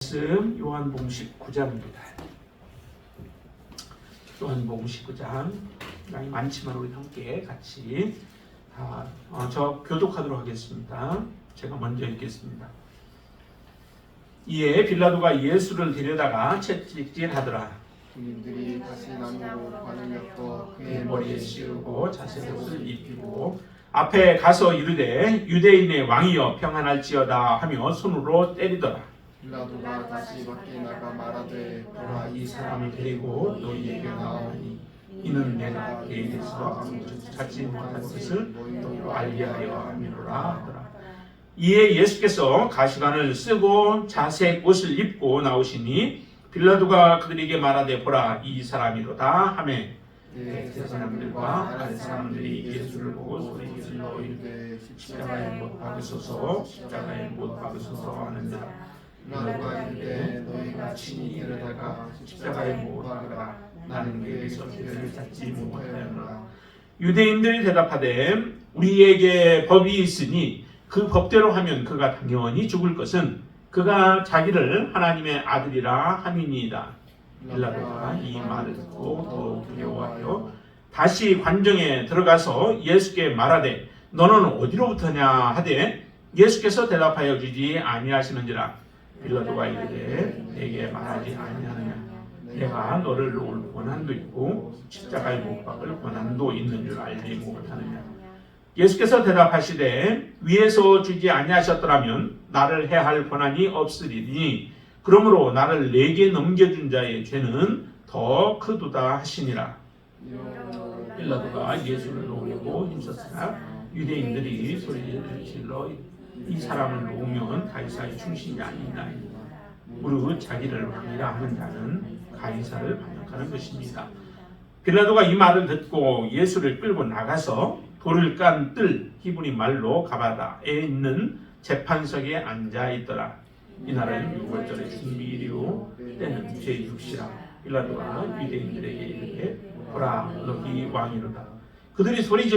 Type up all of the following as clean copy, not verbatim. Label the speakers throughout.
Speaker 1: 말씀 요한복음 19장입니다. 요한복음 19장 양이 많지만 우리 함께 같이 저 교독하도록 하겠습니다. 제가 먼저 읽겠습니다. 이에 빌라도가 예수를 데려다가 채찍질하더라.
Speaker 2: 군인들이 다시 나무로 관을 엮어
Speaker 1: 그의 머리에 씌우고 자색옷을 입히고 앞에 가서 이르되 유대인의 왕이여 평안할지어다 하며 손으로 때리더라.
Speaker 2: 빌라도가 다시 밖에 나가 말하되
Speaker 1: 보라, 이 사람을 데리고 너희에게 나오니 이는 내가 개인에서 아무것도 찾지 못한 것을 너희로 알게 하려 함이로라 하더라. 이에 예수께서 가시관을 쓰고 자색 옷을 입고 나오시니 빌라도가 그들에게 말하되 보라, 이 사람이로다 하매 그 사람들과 다른 사람들이 예수를 보고 소리 질러 이르되 십자가에 못 박으소서, 십자가에 못 박으소서 하느니라. 빌라도가 이르되 너희가 친히 이르다가 십자가에 못 박으라. 나는 그에게서 죄를 찾지 못하였노라. 유대인들이 대답하되 우리에게 법이 있으니 그 법대로 하면 그가 당연히 죽을 것은 그가 자기를 하나님의 아들이라 함이니이다. 빌라도가 이 말을 듣고 더욱 두려워하여 다시 관정에 들어가서 예수께 말하되 너는 어디로부터냐 하되 예수께서 대답하여 주지 아니하시는지라. 빌라도가 이르되 내게 말하지 아니하느냐. 내가 너를 놓을 권한도 있고 십자가에 못 박을 권한도 있는 줄 알지 못하느냐. 예수께서 대답하시되 위에서 주지 아니하셨더라면 나를 해할 권한이 없으리니 그러므로 나를 내게 넘겨준 자의 죄는 더 크도다 하시니라. 빌라도가 예수를 놓으려고 힘썼으나 유대인들이 소리를 질러 이 사람을 놓으면 가이사의 충신이 아니냐. 무릇 자기를 왕이라 하는 자는 가이사를 반역하는 것입니다. 빌라도가 이 말을 듣고 예수를 끌고 나가서 돌을 깐 뜰 히브리 말로 가바다에 있는 재판석에 앉아 있더라. 이날은 6월절의 준비일이요 때는 제6시라. 빌라도가 유대인들에게 이르되 보라, 너희 왕이로다. 그들이 소리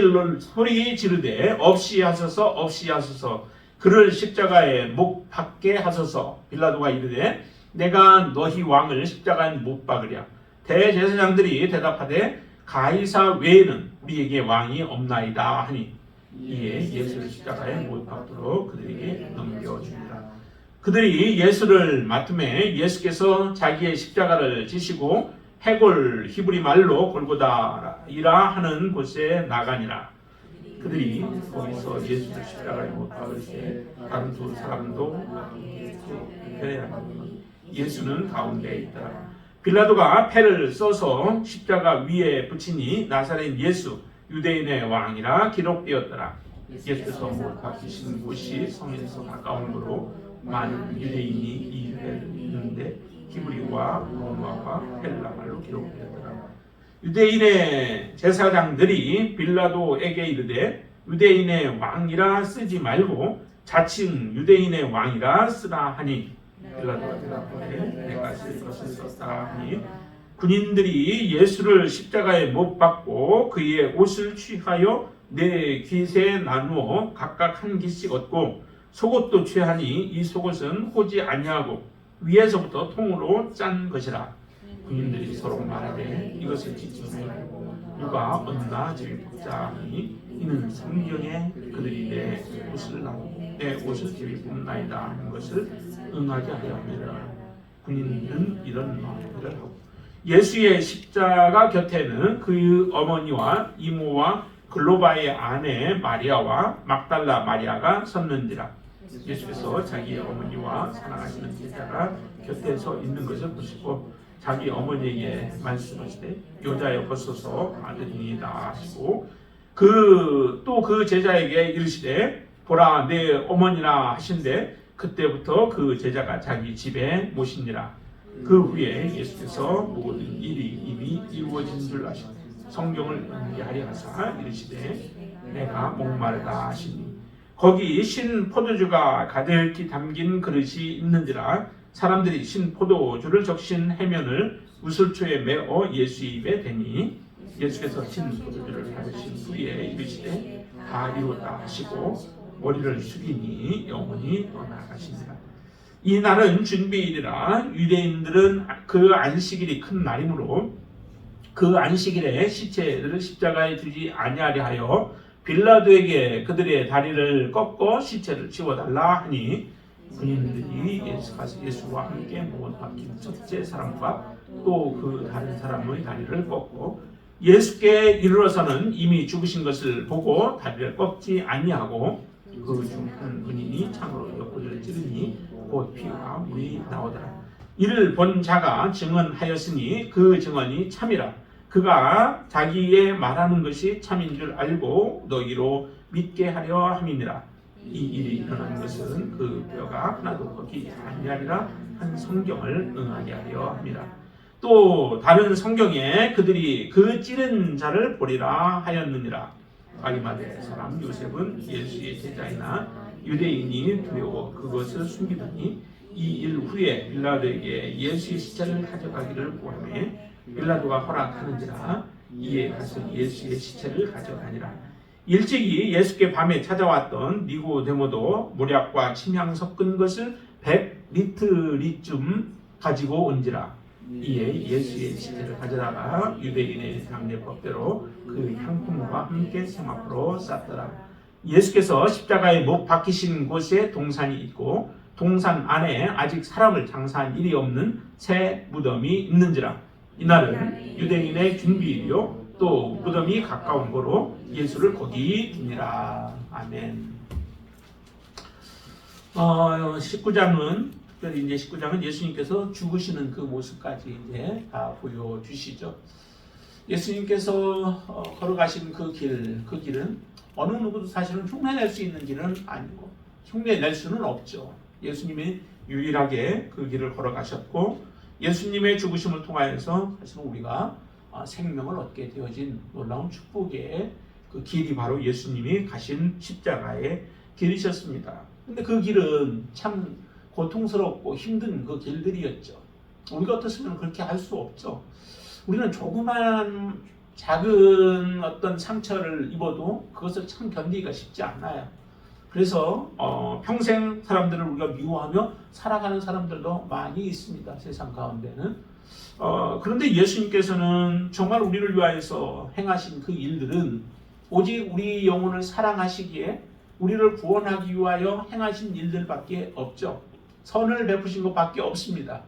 Speaker 1: 지르되 없이 하소서 그를 십자가에 못 박게 하소서. 빌라도가 이르되 내가 너희 왕을 십자가에 못 박으랴. 대제사장들이 대답하되 가이사 외에는 우리에게 왕이 없나이다 하니 이에 예수를 십자가에 못 박도록 그들에게 넘겨주니라. 그들이 예수를 맡음에 예수께서 자기의 십자가를 지시고 해골 히브리 말로 골고다이라 하는 곳에 나가니라. 그들이 거기서 예수를 십자가에 못 박을 때 다른 두 사람도 예수는 가운데에 있더라. 빌라도가 패를 써서 십자가 위에 붙이니 나사렛 예수 유대인의 왕이라 기록되었더라. 예수께서 못 박히신 곳이 성에서 가까운 거로 많은 유대인이 이 회를 읽는데 히브리와 로마와 헬라 말로 기록되었더라. 유대인의 제사장들이 빌라도에게 이르되 유대인의 왕이라 쓰지 말고 자칭 유대인의 왕이라 쓰라 하니 빌라도가 대답하되 내가 쓸 것을 썼다 하니 군인들이 예수를 십자가에 못 박고 그의 옷을 취하여 네 깃에 나누어 각각 한 깃씩 얻고 속옷도 취하니 이 속옷은 호지 아니하고 위에서부터 통으로 짠 것이라. 군인들이 서로 말하되 이것을 찢지 말고 누가 얻나 저기 뽑자 하니 이는 성경에 그들이 내 옷을 집에 뽑나이다 하는 것을 응하게 하려 함이라. 군인들은 이런 말을 하고 예수의 십자가 곁에는 그 어머니와 이모와 글로바의 아내 마리아와 막달라 마리아가 섰는지라. 예수께서 자기의 어머니와 사랑하시는 제자가 곁에 서 있는 것을 보시고 자기 어머니에게 말씀하시되 여자여 벗소서 아들이니이다 하시고 또 그 제자에게 이르시되 보라 내 어머니라 하신데 그때부터 그 제자가 자기 집에 모시니라. 그 후에 예수께서 모든 일이 이미 이루어진 줄 아시고 성경을 연기하려 하사 이르시되 내가 목마르다 하시니 거기 신 포도주가 가득히 담긴 그릇이 있는지라. 사람들이 신 포도주를 적신 해면을 우슬초에 메어 예수 입에 대니 예수께서 신 포도주를 받으신 후에 이르시되 다 이루었다 하시고 머리를 숙이니 영혼이 떠나가시니라. 이 날은 준비일이라 유대인들은 그 안식일이 큰 날이므로 그 안식일에 시체를 십자가에 두지 아니하려 하여 빌라도에게 그들의 다리를 꺾어 시체를 치워달라 하니 군인들이 예수와 함께 못 박힌 첫째 사람과 또 그 다른 사람의 다리를 꺾고 예수께 이르러서는 이미 죽으신 것을 보고 다리를 꺾지 아니하고 그 중 한 군인이 창으로 옆구리를 찌르니 곧 피와 물이 나오더라. 이를 본 자가 증언하였으니 그 증언이 참이라. 그가 자기의 말하는 것이 참인 줄 알고 너희로 믿게 하려 함이니라. 이 일이 일어난 것은 그 뼈가 하나도 꺾이지 아니하리라 한 성경을 응하게 하려 함이라. 또 다른 성경에 그들이 그 찌른 자를 보리라 하였느니라. 아리마대 사람 요셉은 예수의 제자이나 유대인이 두려워 그것을 숨기더니 이 일 후에 빌라도에게 예수의 시체를 가져가기를 구하며 빌라도가 허락하는지라. 이에 가서 예수의 시체를 가져가니라. 일찍이 예수께 밤에 찾아왔던 니고데모도 모략과 침향 섞은 것을 100리트리쯤 가지고 온지라. 이에 예수의 시체를 가져다가 유대인의 장례법대로 그 향품과 함께 성 앞으로 쌌더라. 예수께서 십자가에 못 박히신 곳에 동산이 있고 동산 안에 아직 사람을 장사한 일이 없는 새 무덤이 있는지라. 이날은 유대인의 준비일이요 또 무덤이 가까운 거로 예수를 거기 두니라. 아멘. 19장은 특별히 이제 19장은 예수님께서 죽으시는 그 모습까지 이제 다 보여주시죠. 예수님께서 걸어가신 그 길은 어느 누구도 사실은 흉내낼 수 있는 길은 아니고 흉내낼 수는 없죠. 예수님이 유일하게 그 길을 걸어가셨고 예수님의 죽으심을 통하여서 사실은 우리가 생명을 얻게 되어진 놀라운 축복의 그 길이 바로 예수님이 가신 십자가의 길이셨습니다. 근데 그 길은 참 고통스럽고 힘든 그 길들이었죠. 우리가 어떻으면 그렇게 할 수 없죠. 우리는 조그만 작은 어떤 상처를 입어도 그것을 참 견디기가 쉽지 않아요. 그래서 평생 사람들을 우리가 미워하며 살아가는 사람들도 많이 있습니다. 세상 가운데는. 그런데 예수님께서는 정말 우리를 위하여서 행하신 그 일들은 오직 우리 영혼을 사랑하시기에 우리를 구원하기 위하여 행하신 일들밖에 없죠. 선을 베푸신 것밖에 없습니다.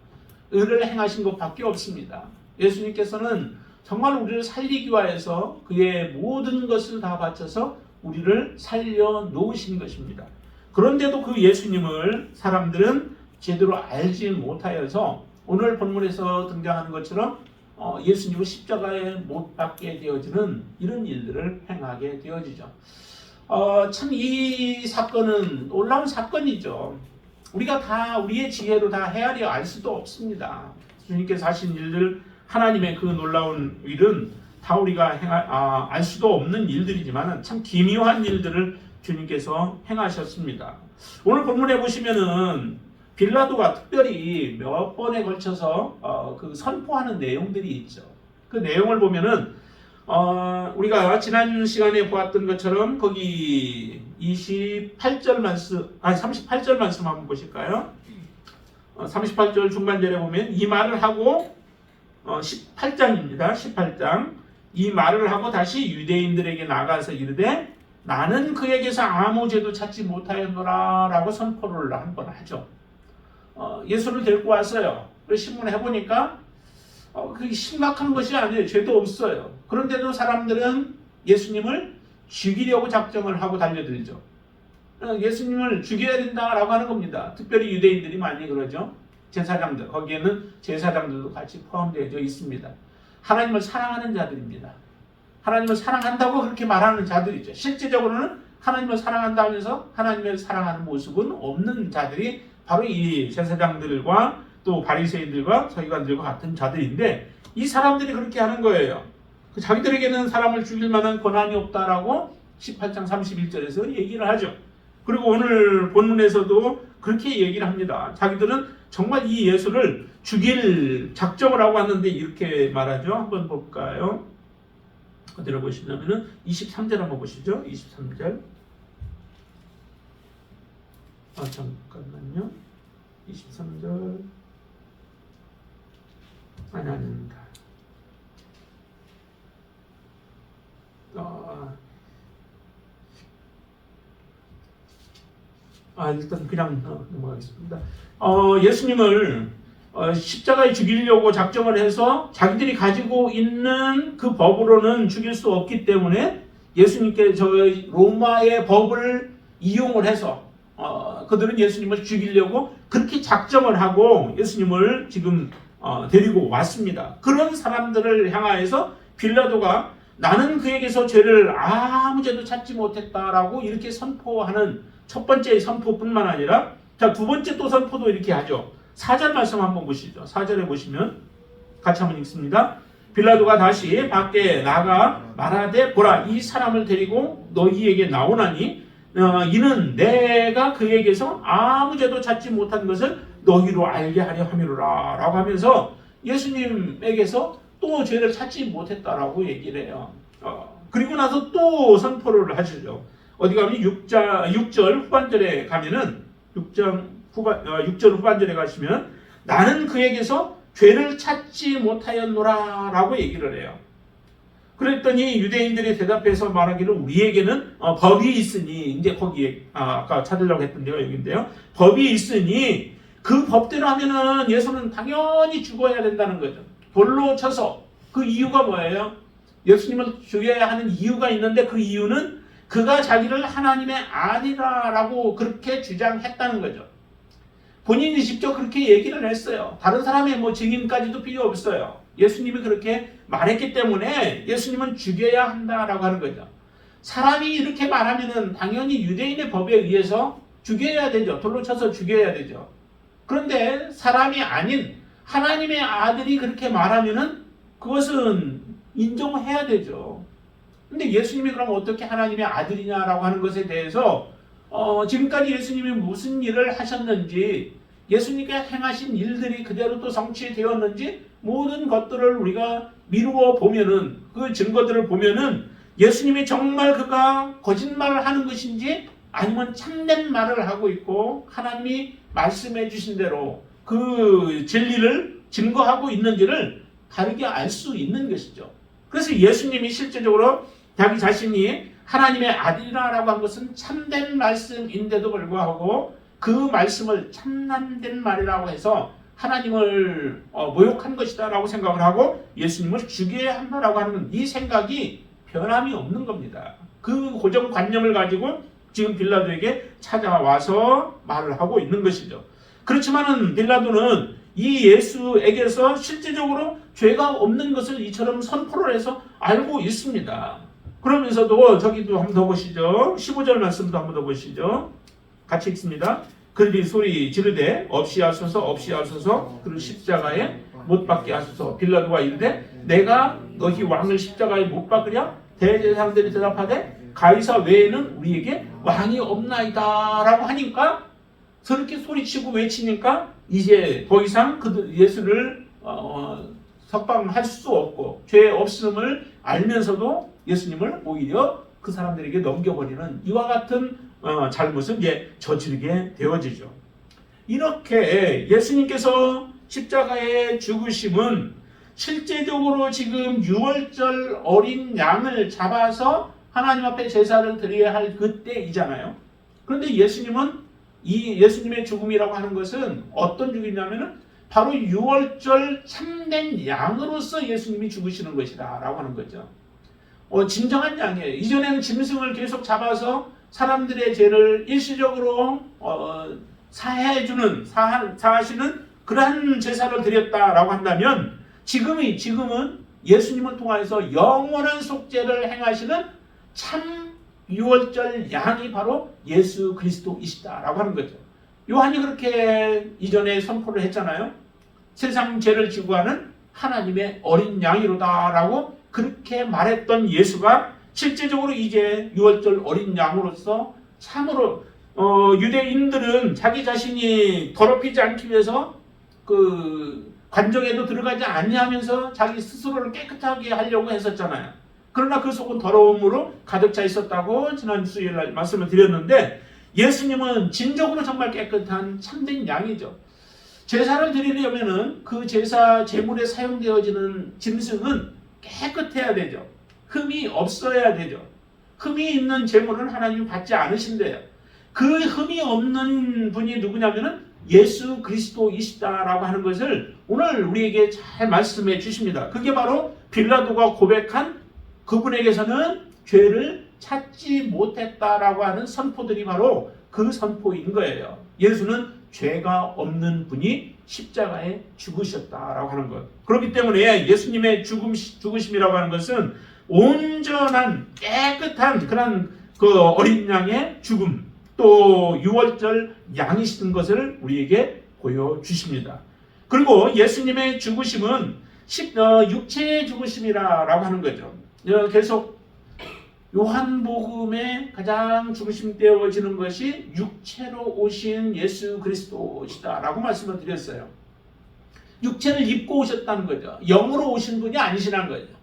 Speaker 1: 의를 행하신 것밖에 없습니다. 예수님께서는 정말 우리를 살리기 위하여서 그의 모든 것을 다 바쳐서 우리를 살려 놓으신 것입니다. 그런데도 그 예수님을 사람들은 제대로 알지 못하여서 오늘 본문에서 등장하는 것처럼 예수님을 십자가에 못 박게 되어지는 이런 일들을 행하게 되어지죠. 참 이 사건은 놀라운 사건이죠. 우리가 다 우리의 지혜로 다 헤아려 알 수도 없습니다. 주님께서 하신 일들, 하나님의 그 놀라운 일은 다 우리가 알 수도 없는 일들이지만 참 기묘한 일들을 주님께서 행하셨습니다. 오늘 본문에 보시면은 빌라도가 특별히 몇 번에 걸쳐서 그 선포하는 내용들이 있죠. 그 내용을 보면은 우리가 지난 시간에 보았던 것처럼 거기 38절 말씀 한번 보실까요? 38절 중반절에 보면 이 말을 하고 18장입니다. 18장 이 말을 하고 다시 유대인들에게 나가서 이르되 나는 그에게서 아무 죄도 찾지 못하였노라 라고 선포를 한번 하죠. 예수를 데리고 왔어요. 그래서 신문을 해보니까 그게 심각한 것이 아니에요. 죄도 없어요. 그런데도 사람들은 예수님을 죽이려고 작정을 하고 달려들죠. 예수님을 죽여야 된다라고 하는 겁니다. 특별히 유대인들이 많이 그러죠. 제사장들, 거기에는 제사장들도 같이 포함되어 있습니다. 하나님을 사랑하는 자들입니다. 하나님을 사랑한다고 그렇게 말하는 자들이죠. 실제적으로는 하나님을 사랑한다면서 하나님을 사랑하는 모습은 없는 자들이 바로 이 제사장들과 또 바리새인들과 서기관들과 같은 자들인데 이 사람들이 그렇게 하는 거예요. 자기들에게는 사람을 죽일 만한 권한이 없다라고 18장 31절에서 얘기를 하죠. 그리고 오늘 본문에서도 그렇게 얘기를 합니다. 자기들은 정말 이 예수를 죽일 작정을 하고 왔는데 이렇게 말하죠. 한번 볼까요? 어디로 보시냐면은 23절 한번 보시죠. 23절. 잠깐만요. 23절 아닙니다. 일단 그냥 넘어가겠습니다. 예수님을 십자가에 죽이려고 작정을 해서 자기들이 가지고 있는 그 법으로는 죽일 수 없기 때문에 예수님께 저희 로마의 법을 이용을 해서 그들은 예수님을 죽이려고 그렇게 작정을 하고 예수님을 지금 데리고 왔습니다. 그런 사람들을 향하여서 빌라도가 나는 그에게서 죄를 아무 죄도 찾지 못했다라고 이렇게 선포하는 첫 번째 선포뿐만 아니라 두 번째 또 선포도 이렇게 하죠. 4절 말씀 한번 보시죠. 4절에 보시면 같이 한번 읽습니다. 빌라도가 다시 밖에 나가 말하되 보라 이 사람을 데리고 너희에게 나오나니 이는 내가 그에게서 아무 죄도 찾지 못한 것을 너희로 알게 하려 함이로라 라고 하면서 예수님에게서 또 죄를 찾지 못했다라고 얘기를 해요. 그리고 나서 또 선포를 하시죠. 어디 가면 6절 후반절에 가면은 6절 후반절에 가시면 나는 그에게서 죄를 찾지 못하였노라 라고 얘기를 해요. 그랬더니 유대인들이 대답해서 말하기를 우리에게는 법이 있으니 이제 거기에 아까 찾으려고 했던 데가 여기인데요. 법이 있으니 그 법대로 하면은 예수는 당연히 죽어야 된다는 거죠. 돌로 쳐서 그 이유가 뭐예요? 예수님을 죽여야 하는 이유가 있는데 그 이유는 그가 자기를 하나님의 아들이라고 그렇게 주장했다는 거죠. 본인이 직접 그렇게 얘기를 했어요. 다른 사람의 증인까지도 필요 없어요. 예수님이 그렇게 말했기 때문에 예수님은 죽여야 한다라고 하는 거죠. 사람이 이렇게 말하면은 당연히 유대인의 법에 의해서 죽여야 되죠. 돌로 쳐서 죽여야 되죠. 그런데 사람이 아닌 하나님의 아들이 그렇게 말하면은 그것은 인정해야 되죠. 근데 예수님이 그럼 어떻게 하나님의 아들이냐라고 하는 것에 대해서 지금까지 예수님이 무슨 일을 하셨는지 예수님께 행하신 일들이 그대로 또 성취되었는지 모든 것들을 우리가 미루어 보면은 그 증거들을 보면은 예수님이 정말 그가 거짓말을 하는 것인지 아니면 참된 말을 하고 있고 하나님이 말씀해 주신 대로 그 진리를 증거하고 있는지를 다르게 알 수 있는 것이죠. 그래서 예수님이 실제적으로 자기 자신이 하나님의 아들이라고 한 것은 참된 말씀인데도 불구하고 그 말씀을 참남된 말이라고 해서 하나님을 모욕한 것이다 라고 생각을 하고 예수님을 죽여야 한다라고 하는 이 생각이 변함이 없는 겁니다. 그 고정관념을 가지고 지금 빌라도에게 찾아와서 말을 하고 있는 것이죠. 그렇지만은 빌라도는 이 예수에게서 실제적으로 죄가 없는 것을 이처럼 선포를 해서 알고 있습니다. 그러면서도 저기도 한번 더 보시죠. 15절 말씀도 한번 더 보시죠. 같이 읽습니다. 그들이 소리 지르되 없이 하소서 없이 하소서 그를 십자가에 못 박게 하소서. 빌라도가 이르되 내가 너희 왕을 십자가에 못 박으랴? 대제사장들이 대답하되 가이사 외에는 우리에게 왕이 없나이다 라고 하니까 저렇게 소리치고 외치니까 이제 더 이상 그들 예수를 석방할 수 없고 죄 없음을 알면서도 예수님을 오히려 그 사람들에게 넘겨버리는 이와 같은 잘못을 이제 저지르게 되어지죠. 이렇게 예수님께서 십자가의 죽으심은 실제적으로 지금 유월절 어린 양을 잡아서 하나님 앞에 제사를 드려야 할 그때이잖아요. 그런데 예수님의 죽음이라고 하는 것은 어떤 죽음이냐면은 바로 유월절 참된 양으로서 예수님이 죽으시는 것이다 라고 하는 거죠. 진정한 양이에요. 이전에는 짐승을 계속 잡아서 사람들의 죄를 일시적으로 사하시는 그러한 제사를 드렸다라고 한다면 지금은 예수님을 통해서 영원한 속죄를 행하시는 참 유월절 양이 바로 예수 그리스도이시다라고 하는 거죠. 요한이 그렇게 이전에 선포를 했잖아요. 세상 죄를 지고 하는 하나님의 어린 양이로다라고 그렇게 말했던 예수가 실제적으로 이제 유월절 어린 양으로서 참으로 유대인들은 자기 자신이 더럽히지 않기 위해서 그 관정에도 들어가지 아니하면서 자기 스스로를 깨끗하게 하려고 했었잖아요. 그러나 그 속은 더러움으로 가득 차 있었다고 지난 수요일 날 말씀을 드렸는데 예수님은 진정으로 정말 깨끗한 참된 양이죠. 제사를 드리려면은 그 제사 제물에 사용되어지는 짐승은 깨끗해야 되죠. 흠이 없어야 되죠. 흠이 있는 제물은 하나님 받지 않으신대요. 그 흠이 없는 분이 누구냐면은 예수 그리스도이시다라고 하는 것을 오늘 우리에게 잘 말씀해 주십니다. 그게 바로 빌라도가 고백한 그분에게서는 죄를 찾지 못했다라고 하는 선포들이 바로 그 선포인 거예요. 예수는 죄가 없는 분이 십자가에 죽으셨다라고 하는 것. 그렇기 때문에 예수님의 죽으심이라고 하는 것은 온전한 깨끗한 그런 그 어린 양의 죽음, 또 유월절 양이신 것을 우리에게 보여주십니다. 그리고 예수님의 죽으심은 육체의 죽으심이라고 하는 거죠. 계속 요한복음에 가장 중심되어지는 것이 육체로 오신 예수 그리스도시다라고 말씀을 드렸어요. 육체를 입고 오셨다는 거죠. 영으로 오신 분이 아니시라는 거죠.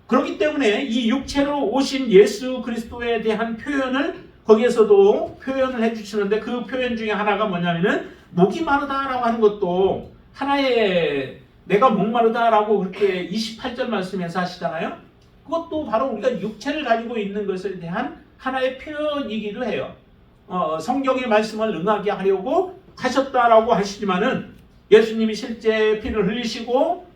Speaker 1: 그렇기 때문에 이 육체로 오신 예수 그리스도에 대한 표현을 거기에서도 표현을 해주시는데 그 표현 중에 하나가 뭐냐면은 목이 마르다라고 하는 것도 하나의 내가 목마르다라고 그렇게 28절 말씀에서 하시잖아요. 그것도 바로 우리가 육체를 가지고 있는 것에 대한 하나의 표현이기도 해요. 성경의 말씀을 응하게 하려고 하셨다라고 하시지만은 예수님이 실제 피를 흘리시고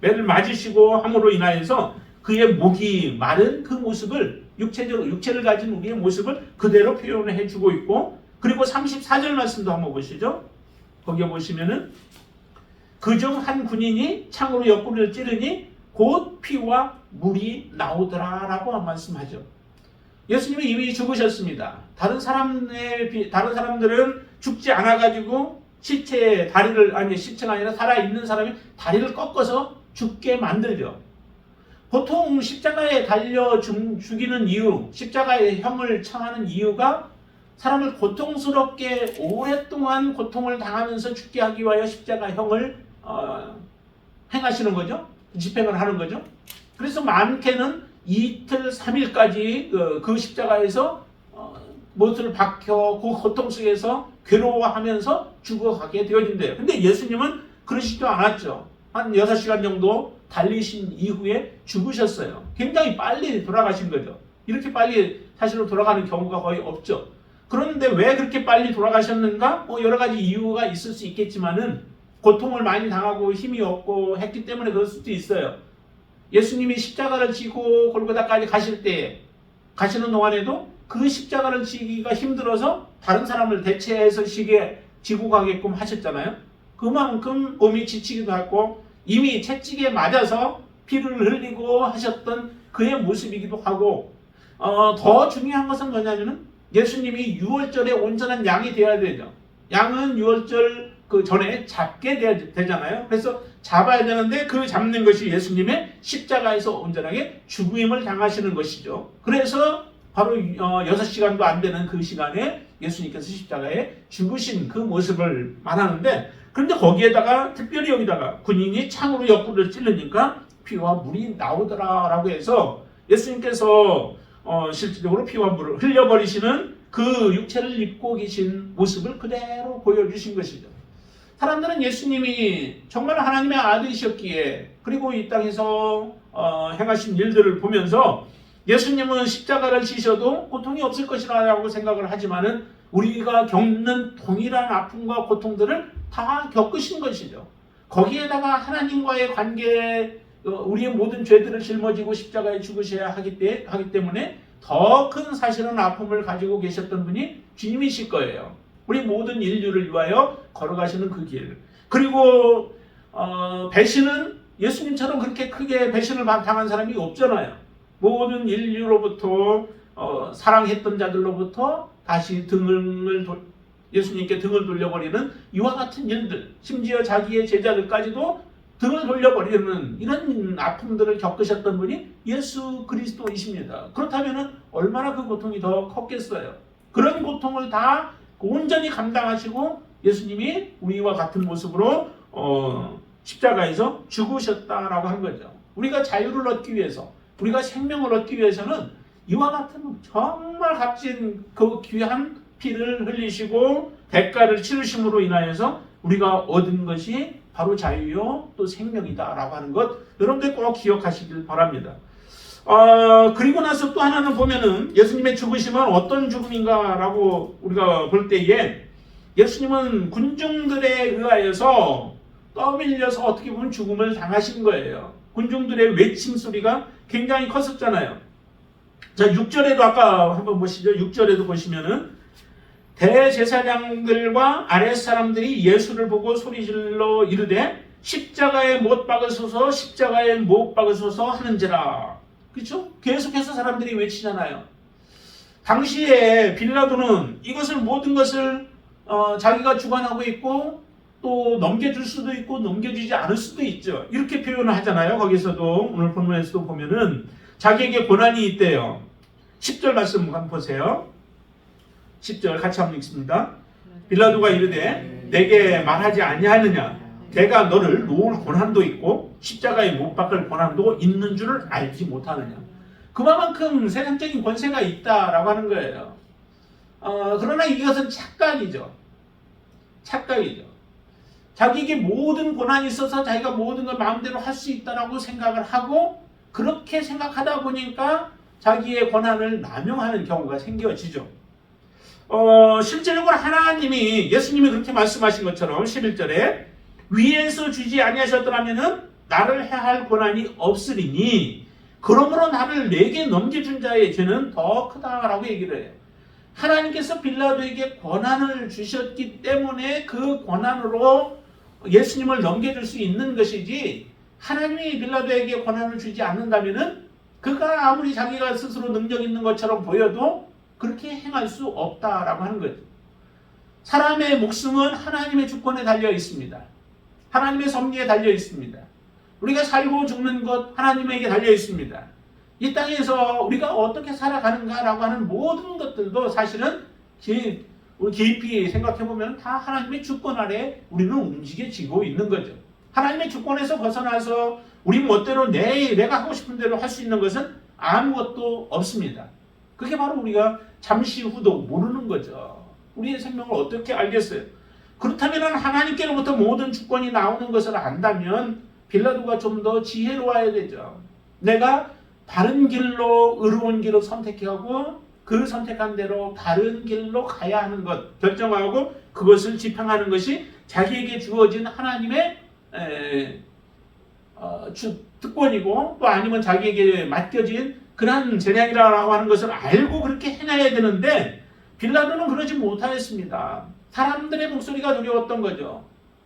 Speaker 1: 매를 맞으시고 함으로 인하여서 그의 목이 마른 그 모습을 육체를 가진 우리의 모습을 그대로 표현을 해주고 있고, 그리고 34절 말씀도 한번 보시죠. 거기에 보시면은 그중 한 군인이 창으로 옆구리를 찌르니 곧 피와 물이 나오더라라고 말씀하죠. 예수님이 이미 죽으셨습니다. 다른 사람들은 죽지 않아가지고 시체가 아니라 살아있는 사람이 다리를 꺾어서 죽게 만들죠. 보통 십자가에 달려 죽이는 이유, 십자가의 형을 청하는 이유가 사람을 고통스럽게 오랫동안 고통을 당하면서 죽게 하기 위하여 십자가 형을 행하시는 거죠. 집행을 하는 거죠. 그래서 많게는 이틀, 3일까지 그 십자가에서 못을 박혀 그 고통 속에서 괴로워하면서 죽어가게 되어진대요. 근데 예수님은 그러시지도 않았죠. 한 6시간 정도 달리신 이후에 죽으셨어요. 굉장히 빨리 돌아가신 거죠. 이렇게 빨리 사실은 돌아가는 경우가 거의 없죠. 그런데 왜 그렇게 빨리 돌아가셨는가? 여러 가지 이유가 있을 수 있겠지만은 고통을 많이 당하고 힘이 없고 했기 때문에 그럴 수도 있어요. 예수님이 십자가를 지고 골고다까지 가시는 동안에도 그 십자가를 지기가 힘들어서 다른 사람을 대체해서 지고 가게끔 하셨잖아요. 그만큼 몸이 지치기도 하고 이미 채찍에 맞아서 피를 흘리고 하셨던 그의 모습이기도 하고, 더 중요한 것은 뭐냐면은 예수님이 유월절에 온전한 양이 되어야 되죠. 양은 유월절 그 전에 잡게 되잖아요. 그래서 잡아야 되는데 그 잡는 것이 예수님의 십자가에서 온전하게 죽음을 당하시는 것이죠. 그래서 바로 6시간도 안 되는 그 시간에 예수님께서 십자가에 죽으신 그 모습을 말하는데, 그런데 거기에다가 특별히 여기다가 군인이 창으로 옆구리를 찔르니까 피와 물이 나오더라라고 해서 예수님께서 실질적으로 피와 물을 흘려버리시는 그 육체를 입고 계신 모습을 그대로 보여주신 것이죠. 사람들은 예수님이 정말 하나님의 아들이셨기에, 그리고 이 땅에서 행하신 일들을 보면서 예수님은 십자가를 지셔도 고통이 없을 것이라고 생각을 하지만은 우리가 겪는 동일한 아픔과 고통들을 다 겪으신 것이죠. 거기에다가 하나님과의 관계, 우리의 모든 죄들을 짊어지고 십자가에 죽으셔야 하기 때문에 더 큰 사실은 아픔을 가지고 계셨던 분이 주님이실 거예요. 우리 모든 인류를 위하여 걸어가시는 그 길. 그리고 배신은 예수님처럼 그렇게 크게 배신을 당한 사람이 없잖아요. 모든 인류로부터 사랑했던 자들로부터 다시 예수님께 등을 돌려버리는 이와 같은 일들, 심지어 자기의 제자들까지도 등을 돌려버리는 이런 아픔들을 겪으셨던 분이 예수 그리스도이십니다. 그렇다면 얼마나 그 고통이 더 컸겠어요. 그런 고통을 다 온전히 감당하시고 예수님이 우리와 같은 모습으로 십자가에서 죽으셨다라고 한 거죠. 우리가 자유를 얻기 위해서, 우리가 생명을 얻기 위해서는 이와 같은 정말 값진 그 귀한 피를 흘리시고 대가를 치르심으로 인하여서 우리가 얻은 것이 바로 자유요 또 생명이다라고 하는 것 여러분들 꼭 기억하시길 바랍니다. 그리고 나서 또 하나는 보면은 예수님의 죽으심은 어떤 죽음인가라고 우리가 볼 때에 예수님은 군중들에 의하여서 떠밀려서 어떻게 보면 죽음을 당하신 거예요. 군중들의 외침 소리가 굉장히 컸었잖아요. 자, 6절에도 아까 한번 보시죠. 6절에도 보시면은 대제사장들과 아랫 사람들이 예수를 보고 소리질러 이르되 십자가에 못 박으소서 십자가에 못 박으소서 하는지라. 그렇죠? 계속해서 사람들이 외치잖아요. 당시에 빌라도는 이것을 모든 것을 자기가 주관하고 있고 또 넘겨줄 수도 있고 넘겨주지 않을 수도 있죠. 이렇게 표현을 하잖아요. 거기서도 오늘 본문에서도 보면은 자기에게 권한이 있대요. 10절 말씀 한번 보세요. 10절 같이 한번 읽습니다. 빌라도가 이르되 내게 말하지 아니하느냐 내가 너를 놓을 권한도 있고 십자가에 못 박을 권한도 있는 줄을 알지 못하느냐. 그만큼 세상적인 권세가 있다라고 하는 거예요. 그러나 이것은 착각이죠. 착각이죠. 자기에게 모든 권한이 있어서 자기가 모든 걸 마음대로 할 수 있다라고 생각을 하고 그렇게 생각하다 보니까 자기의 권한을 남용하는 경우가 생겨지죠. 실제적으로 하나님이 예수님이 그렇게 말씀하신 것처럼 11절에 위에서 주지 아니하셨더라면은 나를 해할 권한이 없으리니 그러므로 나를 내게 넘겨준 자의 죄는 더 크다라고 얘기를 해요. 하나님께서 빌라도에게 권한을 주셨기 때문에 그 권한으로 예수님을 넘겨줄 수 있는 것이지 하나님이 빌라도에게 권한을 주지 않는다면은 그가 아무리 자기가 스스로 능력 있는 것처럼 보여도 그렇게 행할 수 없다라고 하는 거죠. 사람의 목숨은 하나님의 주권에 달려 있습니다. 하나님의 섭리에 달려 있습니다. 우리가 살고 죽는 것 하나님에게 달려 있습니다. 이 땅에서 우리가 어떻게 살아가는가라고 하는 모든 것들도 사실은 깊이 생각해보면 다 하나님의 주권 아래 우리는 움직여지고 있는 거죠. 하나님의 주권에서 벗어나서 우리 멋대로 내가 하고 싶은 대로 할 수 있는 것은 아무것도 없습니다. 그게 바로 우리가 잠시 후도 모르는 거죠. 우리의 생명을 어떻게 알겠어요? 그렇다면 하나님께로부터 모든 주권이 나오는 것을 안다면 빌라도가 좀 더 지혜로워야 되죠. 내가 바른 길로 의로운 길을 선택하고 그 선택한 대로 바른 길로 가야 하는 것 결정하고 그것을 집행하는 것이 자기에게 주어진 하나님의 특권이고 또 아니면 자기에게 맡겨진 그러한 재량이라고 하는 것을 알고 그렇게 행해야 되는데 빌라도는 그러지 못하였습니다. 사람들의 목소리가 두려웠던 거죠.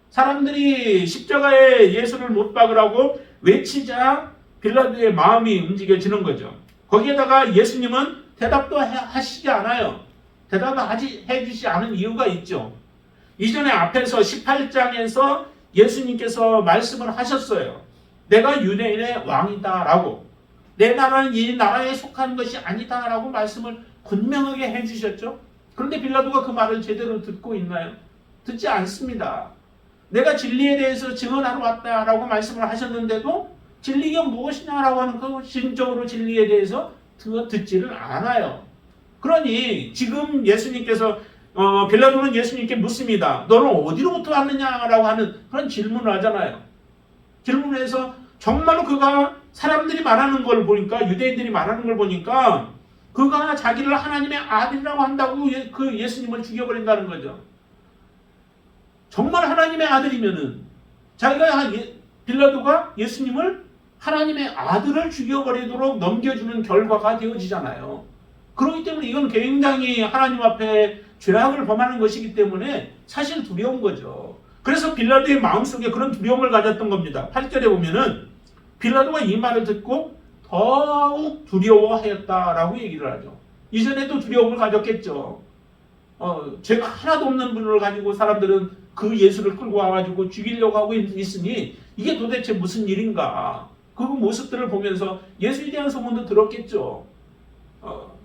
Speaker 1: 사람들이 십자가에 예수를 못 박으라고 외치자 빌라도의 마음이 움직여지는 거죠. 거기에다가 예수님은 대답도 하시지 않아요. 대답을 해주지 않은 이유가 있죠. 이전에 앞에서 18장에서 예수님께서 말씀을 하셨어요. 내가 유대인의 왕이다 라고. 내 나라는 이 나라에 속한 것이 아니다 라고 말씀을 분명하게 해주셨죠. 그런데 빌라도가 그 말을 제대로 듣고 있나요? 듣지 않습니다. 내가 진리에 대해서 증언하러 왔다라고 말씀을 하셨는데도 진리가 무엇이냐라고 하는 그 진정으로 진리에 대해서 듣지를 않아요. 그러니 지금 예수님께서 빌라도는 예수님께 묻습니다. 너는 어디로부터 왔느냐라고 하는 그런 질문을 하잖아요. 질문을 해서 정말로 그가 사람들이 말하는 걸 보니까 유대인들이 말하는 걸 보니까 그가 자기를 하나님의 아들이라고 한다고 그 예수님을 죽여버린다는 거죠. 정말 하나님의 아들이면은 자기가 빌라도가 예수님을 하나님의 아들을 죽여버리도록 넘겨주는 결과가 되어지잖아요. 그렇기 때문에 이건 굉장히 하나님 앞에 죄악을 범하는 것이기 때문에 사실 두려운 거죠. 그래서 빌라도의 마음속에 그런 두려움을 가졌던 겁니다. 8절에 보면은 빌라도가 이 말을 듣고 더욱 두려워하였다라고 얘기를 하죠. 이전에도 두려움을 가졌겠죠. 죄가 하나도 없는 분을 가지고 사람들은 그 예수를 끌고 와가지고 죽이려고 하고 있으니 이게 도대체 무슨 일인가. 그 모습들을 보면서 예수에 대한 소문도 들었겠죠.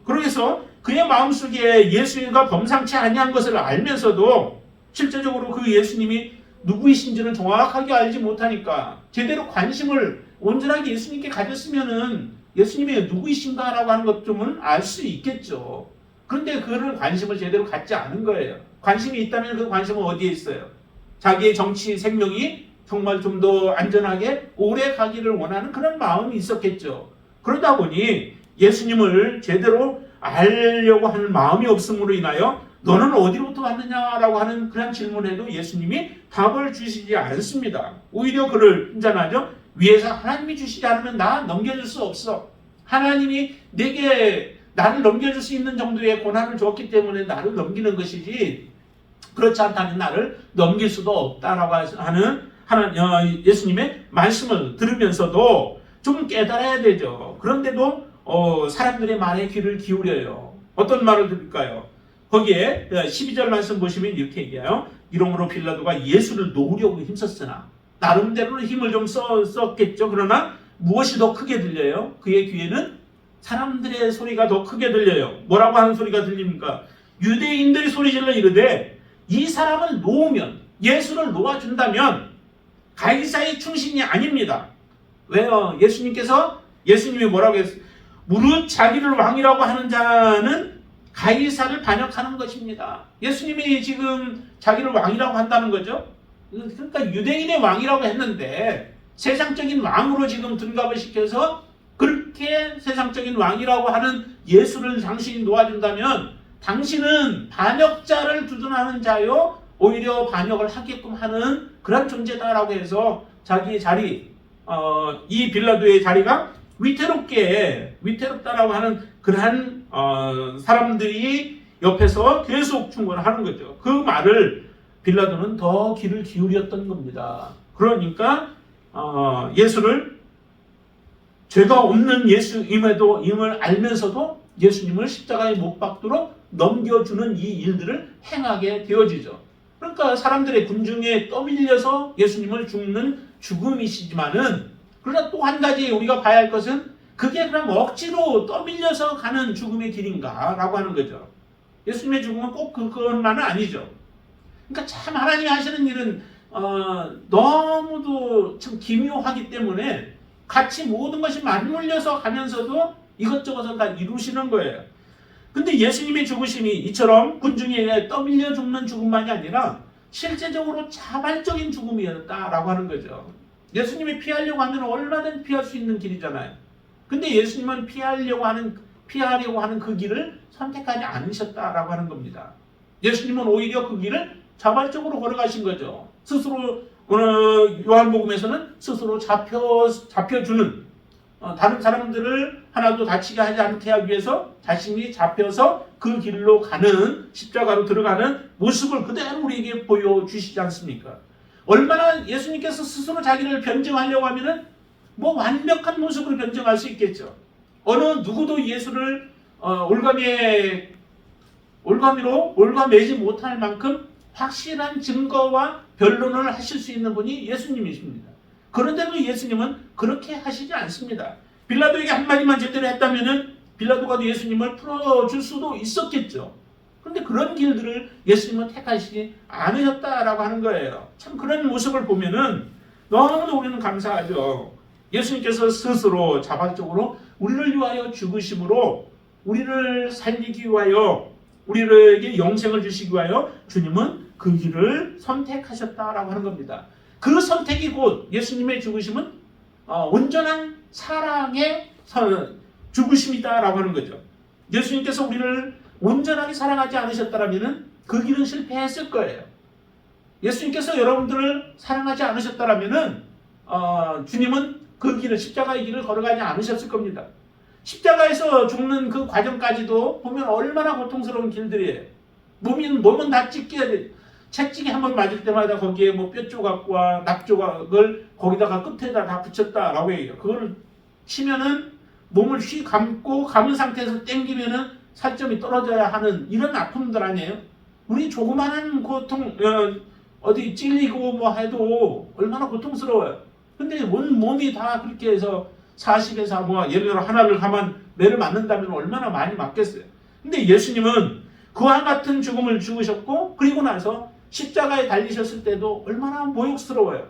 Speaker 1: 그래서 그의 마음속에 예수가 범상치 아니한 것을 알면서도 실제적으로 그 예수님이 누구이신지는 정확하게 알지 못하니까 제대로 관심을 온전하게 예수님께 가졌으면은 예수님이 누구이신가라고 하는 것 좀은 알 수 있겠죠. 그런데 그런 관심을 제대로 갖지 않은 거예요. 관심이 있다면 그 관심은 어디에 있어요? 자기의 정치 생명이 정말 좀 더 안전하게 오래 가기를 원하는 그런 마음이 있었겠죠. 그러다 보니 예수님을 제대로 알려고 하는 마음이 없음으로 인하여 너는 어디로부터 왔느냐라고 하는 그런 질문에도 예수님이 답을 주시지 않습니다. 오히려 그를 핀잔하죠. 위에서 하나님이 주시지 않으면 나 넘겨줄 수 없어. 하나님이 내게 나를 넘겨줄 수 있는 정도의 권한을 줬기 때문에 나를 넘기는 것이지 그렇지 않다면 나를 넘길 수도 없다라고 하는 예수님의 말씀을 들으면서도 좀 깨달아야 되죠. 그런데도 사람들의 말에 귀를 기울여요. 어떤 말을 들을까요? 거기에 12절 말씀 보시면 이렇게 얘기해요. 이러므로 빌라도가 예수를 놓으려고 힘썼으나 나름대로는 힘을 좀 썼겠죠. 그러나 무엇이 더 크게 들려요? 그의 귀에는 사람들의 소리가 더 크게 들려요. 뭐라고 하는 소리가 들립니까? 유대인들이 소리질러 이르되 이 사람을 놓으면, 예수를 놓아준다면 가이사의 충신이 아닙니다. 왜요? 예수님이 뭐라고 했어요? 무릇 자기를 왕이라고 하는 자는 가이사를 반역하는 것입니다. 예수님이 지금 자기를 왕이라고 한다는 거죠. 그러니까 유대인의 왕이라고 했는데 세상적인 왕으로 지금 등갑을 시켜서 그렇게 세상적인 왕이라고 하는 예수를 당신이 놓아준다면 당신은 반역자를 두둔하는 자요 오히려 반역을 하게끔 하는 그런 존재다라고 해서 자기의 자리, 이 빌라도의 자리가 위태롭다라고 하는 그러한 사람들이 옆에서 계속 충고를 하는 거죠. 그 말을 빌라도는 더 귀를 기울였던 겁니다. 그러니까 예수를 죄가 없는 예수임을 알면서도 예수님을 십자가에 못 박도록 넘겨주는 이 일들을 행하게 되어지죠. 그러니까 사람들의 군중에 떠밀려서 예수님을 죽는 죽음이시지만은 그러나 또 한 가지 우리가 봐야 할 것은 그게 그럼 억지로 떠밀려서 가는 죽음의 길인가 라고 하는 거죠. 예수님의 죽음은 꼭 그것만은 아니죠. 그러니까 참 하나님이 하시는 일은 너무도 참 기묘하기 때문에 같이 모든 것이 맞물려서 가면서도 이것저것을 다 이루시는 거예요. 근데 예수님의 죽으심이 이처럼 군중에 의해 떠밀려 죽는 죽음만이 아니라 실제적으로 자발적인 죽음이었다라고 하는 거죠. 예수님이 피하려고 하면 얼마든 피할 수 있는 길이잖아요. 근데 예수님은 피하려고 하는 그 길을 선택하지 않으셨다라고 하는 겁니다. 예수님은 오히려 그 길을 자발적으로 걸어가신 거죠. 스스로 오늘 요한복음에서는 스스로 잡혀주는 다른 사람들을 하나도 다치게 하지 않게 하기 위해서 자신이 잡혀서 그 길로 가는 십자가로 들어가는 모습을 그대로 우리에게 보여주시지 않습니까? 얼마나 예수님께서 스스로 자기를 변증하려고 하면은 뭐 완벽한 모습으로 변증할 수 있겠죠. 어느 누구도 예수를 올가매지 못할 만큼 확실한 증거와 변론을 하실 수 있는 분이 예수님이십니다. 그런데도 예수님은 그렇게 하시지 않습니다. 빌라도에게 한마디만 제대로 했다면은 빌라도가 예수님을 풀어줄 수도 있었겠죠. 그런데 그런 길들을 예수님은 택하시지 않으셨다라고 하는 거예요. 참 그런 모습을 보면은 너무도 우리는 감사하죠. 예수님께서 스스로 자발적으로 우리를 위하여 죽으심으로 우리를 살리기 위하여 우리에게 영생을 주시기 위하여 주님은 그 길을 선택하셨다라고 하는 겁니다. 그 선택이 곧 예수님의 죽으심은 온전한 사랑의 죽으심이다라고 하는 거죠. 예수님께서 우리를 온전하게 사랑하지 않으셨다면 그 길은 실패했을 거예요. 예수님께서 여러분들을 사랑하지 않으셨다면 주님은 그 길을, 십자가의 길을 걸어가지 않으셨을 겁니다. 십자가에서 죽는 그 과정까지도 보면 얼마나 고통스러운 길들이에요. 몸은 다 채찍이 한번 맞을 때마다 거기에 뭐 뼈 조각과 낙 조각을 거기다가 끝에다 다 붙였다라고 해요. 그걸 치면은 몸을 감은 상태에서 당기면은 살점이 떨어져야 하는 이런 아픔들 아니에요? 우리 조그마한 고통, 어디 찔리고 뭐 해도 얼마나 고통스러워요. 근데 온 몸이 다 그렇게 해서 40에서 뭐 예를 들어 하나를 가만 매를 맞는다면 얼마나 많이 맞겠어요. 근데 예수님은 그와 같은 죽음을 죽으셨고 그리고 나서 십자가에 달리셨을 때도 얼마나 모욕스러워요.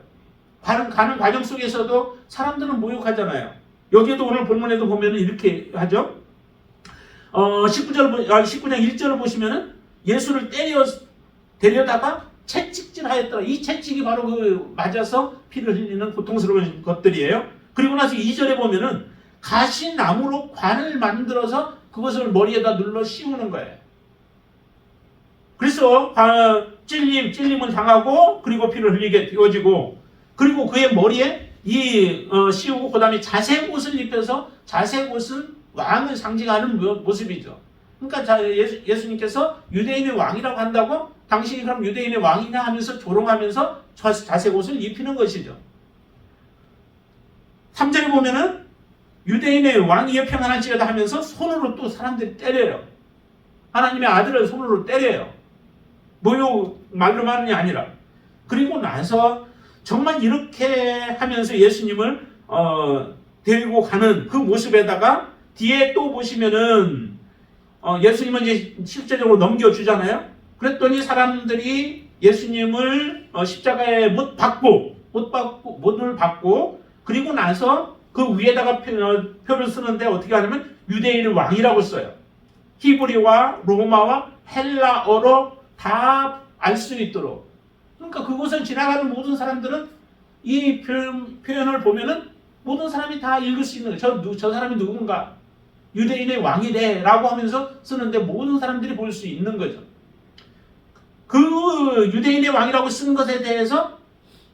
Speaker 1: 가는 과정 속에서도 사람들은 모욕하잖아요. 여기에도 오늘 본문에도 보면 이렇게 하죠. 19장 1절을 보시면은 예수를 데려다가 채찍질하였더라. 이 채찍이 바로 그 맞아서 피를 흘리는 고통스러운 것들이에요. 그리고 나서 2절에 보면은 가시나무로 관을 만들어서 그것을 머리에다 눌러 씌우는 거예요. 그래서 찔림을 당하고 그리고 피를 흘리게 되어지고, 그리고 그의 머리에 씌우고 그 다음에 자색 옷을 입혀서, 자색 옷은 왕을 상징하는 모습이죠. 그러니까 예수님께서 유대인의 왕이라고 한다고 당신이 그럼 유대인의 왕이냐 하면서 조롱하면서 자색 옷을 입히는 것이죠. 3절에 보면은 유대인의 왕이여 평안할지어다 하면서 손으로 또 사람들이 때려요. 하나님의 아들을 손으로 때려요. 말로만이 아니라. 그리고 나서 정말 이렇게 하면서 예수님을 데리고 가는 그 모습에다가 뒤에 또 보시면은 예수님은 이제 실제적으로 넘겨주잖아요. 그랬더니 사람들이 예수님을 십자가에 못을 받고 그리고 나서 그 위에다가 표를 쓰는데 어떻게 하냐면 유대인의 왕이라고 써요. 히브리와 로마와 헬라어로 다 알 수 있도록. 그러니까 그곳을 지나가는 모든 사람들은 이 표현을 보면은 모든 사람이 다 읽을 수 있는 거예요. 저 사람이 누군가? 유대인의 왕이래 라고 하면서 쓰는데 모든 사람들이 볼 수 있는 거죠. 그 유대인의 왕이라고 쓴 것에 대해서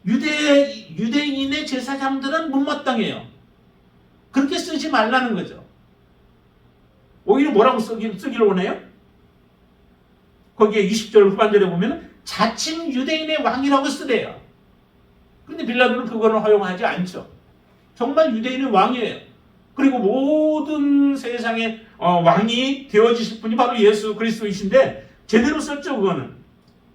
Speaker 1: 유대인의 제사장들은 못마땅해요. 그렇게 쓰지 말라는 거죠. 오히려 뭐라고 쓰기를 원해요? 거기에 20절 후반절에 보면 자칭 유대인의 왕이라고 쓰래요. 그런데 빌라도는 그거는 허용하지 않죠. 정말 유대인의 왕이에요. 그리고 모든 세상의 왕이 되어지실 분이 바로 예수 그리스도이신데 제대로 썼죠, 그거는.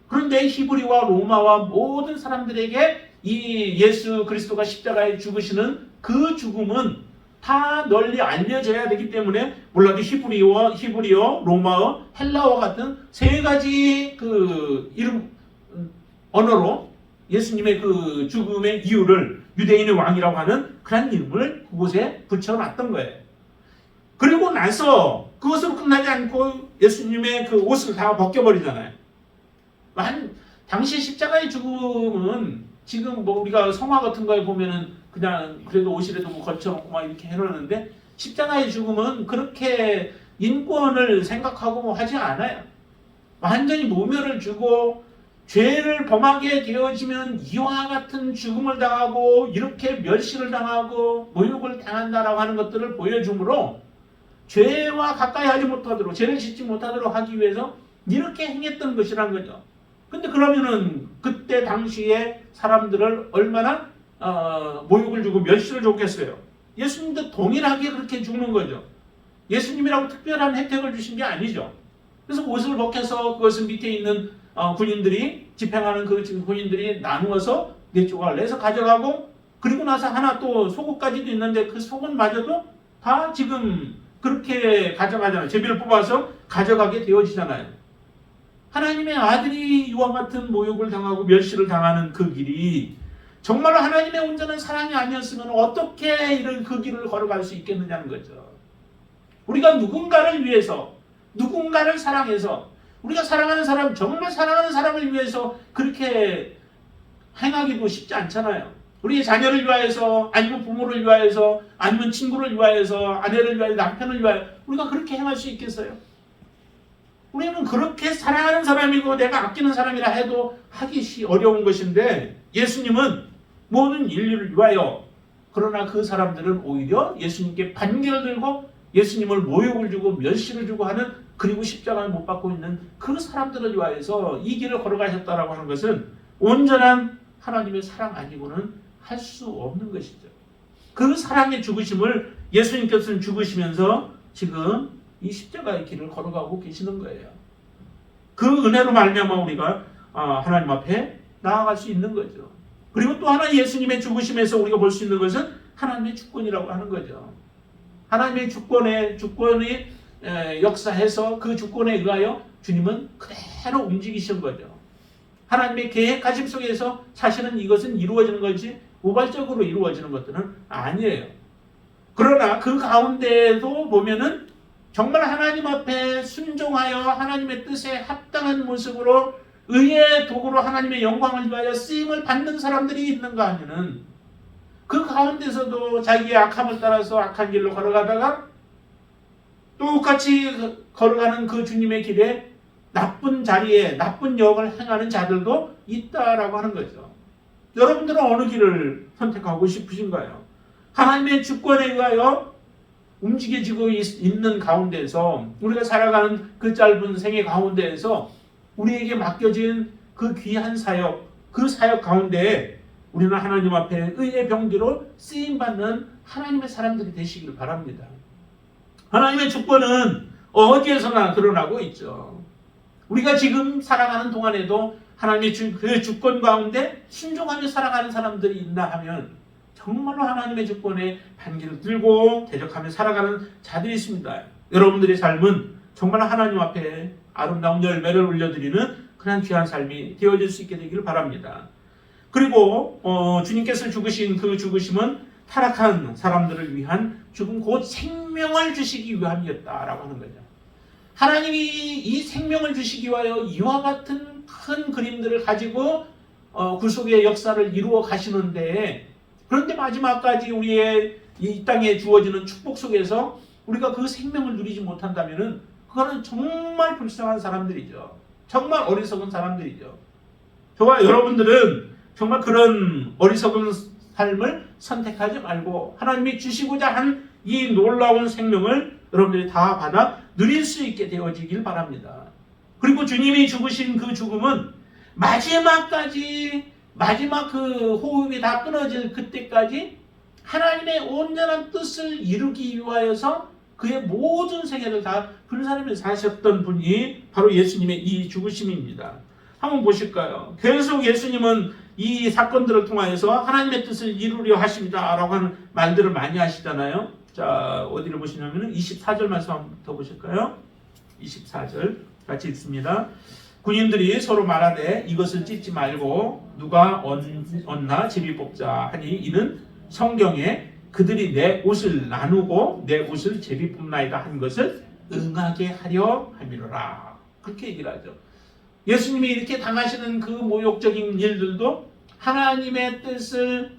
Speaker 1: 그런데 히브리와 로마와 모든 사람들에게 이 예수 그리스도가 십자가에 죽으시는 그 죽음은 다 널리 알려져야 되기 때문에 몰라도 히브리어, 로마어, 헬라어 같은 세 가지 그 언어로 예수님의 그 죽음의 이유를 유대인의 왕이라고 하는 그런 이름을 그곳에 붙여놨던 거예요. 그리고 나서 그것으로 끝나지 않고 예수님의 그 옷을 다 벗겨버리잖아요. 당시 십자가의 죽음은 지금 우리가 성화 같은 거에 보면은 그냥 그래도 옷이라도 걸쳐놓고 막 이렇게 해놓는데 십자가의 죽음은 그렇게 인권을 생각하고 하지 않아요. 완전히 모멸을 주고 죄를 범하게 되어지면 이와 같은 죽음을 당하고 이렇게 멸시를 당하고 모욕을 당한다라고 하는 것들을 보여주므로 죄와 가까이 하지 못하도록, 죄를 짓지 못하도록 하기 위해서 이렇게 행했던 것이란 거죠. 근데 그러면은 그때 당시에 사람들을 얼마나 모욕을 주고 멸시를 줬겠어요. 예수님도 동일하게 그렇게 죽는 거죠. 예수님이라고 특별한 혜택을 주신 게 아니죠. 그래서 옷을 벗겨서 그것을 밑에 있는 군인들이 집행하는 그 군인들이 나누어서 네 조각을 내서 가져가고, 그리고 나서 하나 또 속옷까지도 있는데 그 속옷마저도 다 지금 그렇게 가져가잖아요. 제비를 뽑아서 가져가게 되어지잖아요. 하나님의 아들이 이와 같은 모욕을 당하고 멸시를 당하는 그 길이 정말로 하나님의 온전한 사랑이 아니었으면 어떻게 이런 그 길을 걸어갈 수 있겠느냐는 거죠. 우리가 누군가를 위해서, 누군가를 사랑해서, 우리가 사랑하는 사람, 정말 사랑하는 사람을 위해서 그렇게 행하기도 쉽지 않잖아요. 우리의 자녀를 위하여서, 아니면 부모를 위하여서, 아니면 친구를 위하여서, 아내를 위하여, 남편을 위하여 우리가 그렇게 행할 수 있겠어요? 우리는 그렇게 사랑하는 사람이고 내가 아끼는 사람이라 해도 하기 어려운 것인데, 예수님은 모든 인류를 위하여, 그러나 그 사람들은 오히려 예수님께 반기를 들고 예수님을 모욕을 주고 멸시를 주고 하는, 그리고 십자가를 못 받고 있는 그 사람들을 위하여서 이 길을 걸어가셨다라고 하는 것은 온전한 하나님의 사랑 아니고는 할 수 없는 것이죠. 그 사랑의 죽으심을 예수님께서는 죽으시면서 지금 이 십자가의 길을 걸어가고 계시는 거예요. 그 은혜로 말미암아 우리가 하나님 앞에 나아갈 수 있는 거죠. 그리고 또 하나 예수님의 죽으심에서 우리가 볼 수 있는 것은 하나님의 주권이라고 하는 거죠. 하나님의 주권이 역사해서 그 주권에 의하여 주님은 그대로 움직이신 거죠. 하나님의 계획하심 속에서 사실은 이것은 이루어지는 것이 우발적으로 이루어지는 것들은 아니에요. 그러나 그 가운데에도 보면은 정말 하나님 앞에 순종하여 하나님의 뜻에 합당한 모습으로 의의 도구로 하나님의 영광을 위하여 쓰임을 받는 사람들이 있는가 하면은 그 가운데서도 자기의 악함을 따라서 악한 길로 걸어가다가 똑같이 걸어가는 그 주님의 길에 나쁜 자리에 나쁜 역을 행하는 자들도 있다라고 하는 거죠. 여러분들은 어느 길을 선택하고 싶으신가요? 하나님의 주권에 의하여 움직여지고 있는 가운데서 우리가 살아가는 그 짧은 생애 가운데에서 우리에게 맡겨진 그 귀한 사역, 그 사역 가운데 우리는 하나님 앞에 의의 병기로 쓰임받는 하나님의 사람들이 되시길 바랍니다. 하나님의 주권은 어디에서나 드러나고 있죠. 우리가 지금 살아가는 동안에도 하나님의 그 주권 가운데 순종하며 살아가는 사람들이 있나 하면 정말로 하나님의 주권에 반기를 들고 대적하며 살아가는 자들이 있습니다. 여러분들의 삶은 정말 하나님 앞에 아름다운 열매를 올려드리는 그런 귀한 삶이 되어질 수 있게 되기를 바랍니다. 그리고 주님께서 죽으신 그 죽으심은 타락한 사람들을 위한 죽음 곧 생명을 주시기 위함이었다라고 하는 거죠. 하나님이 이 생명을 주시기 위하여 이와 같은 큰 그림들을 가지고 구속의 역사를 이루어 가시는데, 그런데 마지막까지 우리의 이 땅에 주어지는 축복 속에서 우리가 그 생명을 누리지 못한다면은 그거는 정말 불쌍한 사람들이죠. 정말 어리석은 사람들이죠. 저와 여러분들은 정말 그런 어리석은 삶을 선택하지 말고 하나님이 주시고자 한 이 놀라운 생명을 여러분들이 다 받아 누릴 수 있게 되어지길 바랍니다. 그리고 주님이 죽으신 그 죽음은 마지막까지, 마지막 그 호흡이 다 끊어질 그때까지 하나님의 온전한 뜻을 이루기 위하여서 그의 모든 생애를 다 불사르며 사셨던 분이 바로 예수님의 이 죽으심입니다. 한번 보실까요? 계속 예수님은 이 사건들을 통하여서 하나님의 뜻을 이루려 하십니다 라고 하는 말들을 많이 하시잖아요. 자, 어디를 보시냐면 24절 말씀 한번 더 보실까요? 24절 같이 읽습니다. 군인들이 서로 말하되 이것을 찢지 말고 누가 얻나 제비 뽑자 하니 이는 성경에 그들이 내 옷을 나누고 내 옷을 제비 뽑나이다 한 것을 응하게 하려 함이로라. 그렇게 얘기를 하죠. 예수님이 이렇게 당하시는 그 모욕적인 일들도 하나님의 뜻을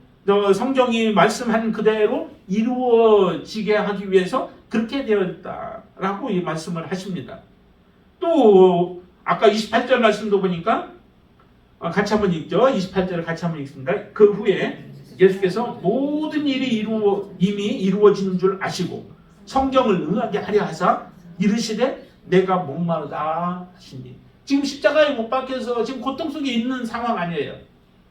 Speaker 1: 성경이 말씀한 그대로 이루어지게 하기 위해서 그렇게 되었다라고 이 말씀을 하십니다. 또 아까 28절 말씀도 보니까 같이 한번 읽죠. 28절을 같이 한번 읽습니다. 그 후에 예수께서 모든 일이 이미 이루어진 줄 아시고 성경을 응하게 하려 하사 이르시되 내가 목마르다 하시니, 지금 십자가에 못 박혀서 지금 고통 속에 있는 상황 아니에요.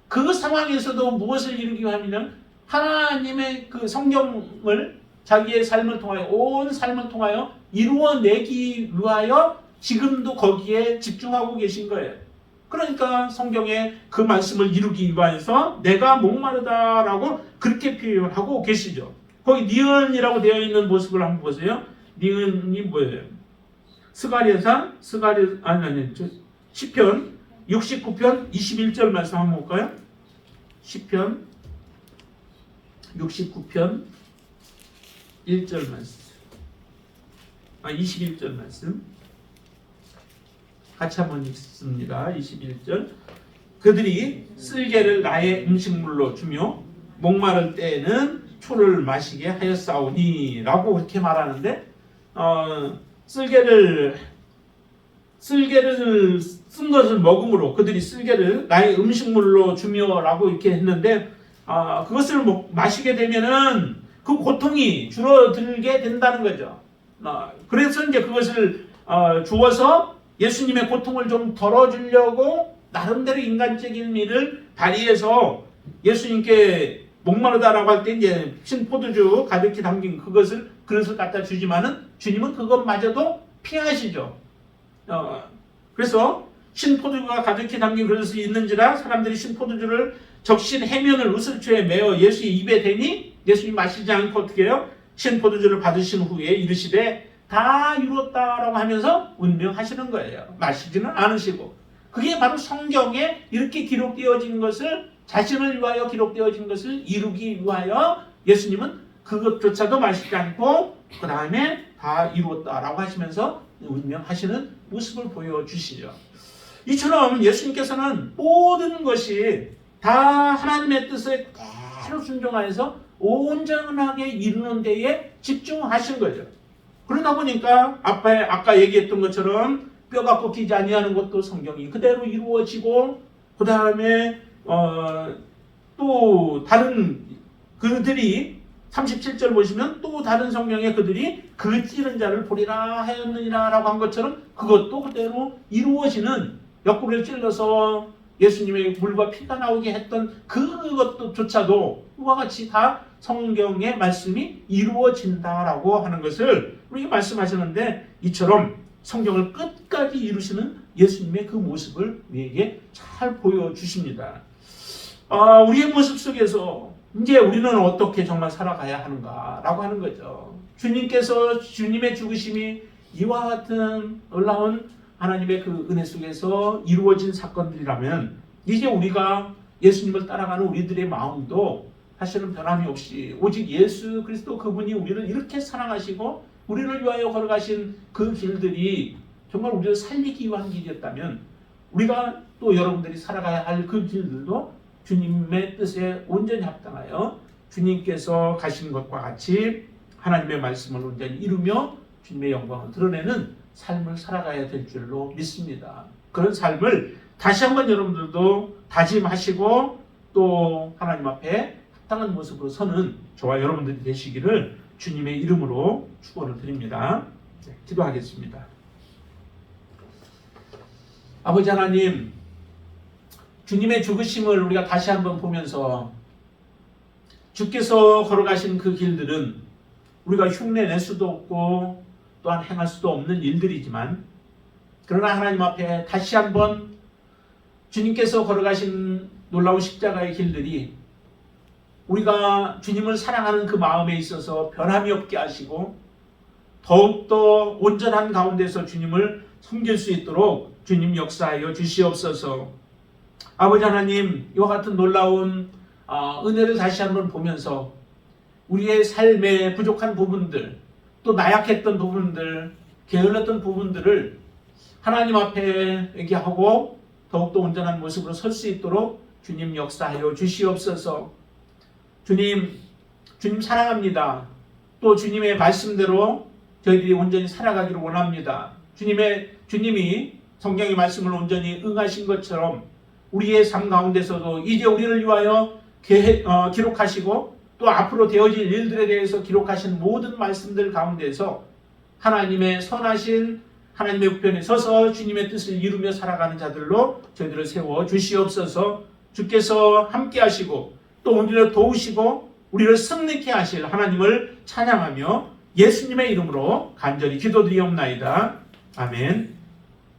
Speaker 1: 그 상황에서도 무엇을 이루기 위하면 하나님의 그 성경을 자기의 삶을 통하여 온 삶을 통하여 이루어내기 위하여 지금도 거기에 집중하고 계신 거예요. 그러니까 성경의 그 말씀을 이루기 위해서 내가 목마르다라고 그렇게 표현하고 계시죠. 거기 니은이라고 되어 있는 모습을 한번 보세요. 니은이 뭐예요? 스가랴상 시편 69편 21절 말씀 한번 볼까요? 시편 69편 1절 말씀. 21절 말씀. 같이 한번 읽습니다. 21절. 그들이 쓸개를 나의 음식물로 주며 목마를 때에는 초를 마시게 하였사오니 라고 그렇게 말하는데, 쓸개를 쓴 것을 먹음으로 그들이 쓸개를 나의 음식물로 주며 라고 이렇게 했는데, 그것을 마시게 되면은 그 고통이 줄어들게 된다는 거죠. 그래서 이제 그것을 주어서 예수님의 고통을 좀 덜어주려고 나름대로 인간적인 일을 발휘해서 예수님께 목마르다라고 할 때 이제 신포도주 가득히 담긴 그것을 그릇을 갖다 주지만은 주님은 그것마저도 피하시죠. 그래서 신포도주가 가득히 담긴 그릇이 있는지라 사람들이 신포도주를 적신 해면을 우슬초에 메어 예수의 입에 대니 예수님 마시지 않고 어떻게 해요? 신포도주를 받으신 후에 이르시되 다 이루었다라고 하면서 운명하시는 거예요. 마시지는 않으시고. 그게 바로 성경에 이렇게 기록되어진 것을, 자신을 위하여 기록되어진 것을 이루기 위하여 예수님은 그것조차도 마시지 않고 그 다음에 다 이루었다라고 하시면서 운명하시는 모습을 보여주시죠. 이처럼 예수님께서는 모든 것이 다 하나님의 뜻에 그대로 순종하여서 온전하게 이루는 데에 집중하신 거죠. 그러다 보니까 아까 얘기했던 것처럼 뼈가 꺾이지 아니하는 것도 성경이 그대로 이루어지고, 그 다음에 또 다른 그들이 37절 보시면 또 다른 성경에 그들이 그 찌른 자를 보리라 하였느니라 라고 한 것처럼 그것도 그대로 이루어지는, 옆구리를 찔러서 예수님의 물과 피가 나오게 했던 그것조차도 이와 같이 다 성경의 말씀이 이루어진다라고 하는 것을 우리가 말씀하시는데, 이처럼 성경을 끝까지 이루시는 예수님의 그 모습을 우리에게 잘 보여주십니다. 우리의 모습 속에서 이제 우리는 어떻게 정말 살아가야 하는가라고 하는 거죠. 주님께서 주님의 죽으심이 이와 같은 놀라운 하나님의 그 은혜 속에서 이루어진 사건들이라면, 이제 우리가 예수님을 따라가는 우리들의 마음도 사실은 변함이 없이 오직 예수 그리스도 그분이 우리를 이렇게 사랑하시고 우리를 위하여 걸어가신 그 길들이 정말 우리를 살리기 위한 길이었다면, 우리가 또 여러분들이 살아가야 할 그 길들도 주님의 뜻에 온전히 합당하여 주님께서 가신 것과 같이 하나님의 말씀을 온전히 이루며 주님의 영광을 드러내는 삶을 살아가야 될 줄로 믿습니다. 그런 삶을 다시 한번 여러분들도 다짐하시고 또 하나님 앞에 합당한 모습으로 서는 저와 여러분들이 되시기를 주님의 이름으로 축원을 드립니다. 기도하겠습니다. 아버지 하나님, 주님의 죽으심을 우리가 다시 한번 보면서 주께서 걸어가신 그 길들은 우리가 흉내낼 수도 없고 또한 행할 수도 없는 일들이지만, 그러나 하나님 앞에 다시 한번 주님께서 걸어가신 놀라운 십자가의 길들이 우리가 주님을 사랑하는 그 마음에 있어서 변함이 없게 하시고 더욱더 온전한 가운데서 주님을 섬길 수 있도록 주님 역사하여 주시옵소서. 아버지 하나님, 이와 같은 놀라운 은혜를 다시 한번 보면서 우리의 삶의 부족한 부분들, 또 나약했던 부분들, 게을렀던 부분들을 하나님 앞에 얘기하고 더욱더 온전한 모습으로 설 수 있도록 주님 역사하여 주시옵소서. 주님 사랑합니다. 또 주님의 말씀대로 저희들이 온전히 살아가기를 원합니다. 주님이 성경의 말씀을 온전히 응하신 것처럼 우리의 삶 가운데서도 이제 우리를 위하여 기록하시고 또 앞으로 되어질 일들에 대해서 기록하신 모든 말씀들 가운데서 하나님의 선하신 하나님의 우편에 서서 주님의 뜻을 이루며 살아가는 자들로 저희들을 세워 주시옵소서. 주께서 함께 하시고 또 우리를 도우시고 우리를 승리케 하실 하나님을 찬양하며 예수님의 이름으로 간절히 기도드리옵나이다. 아멘.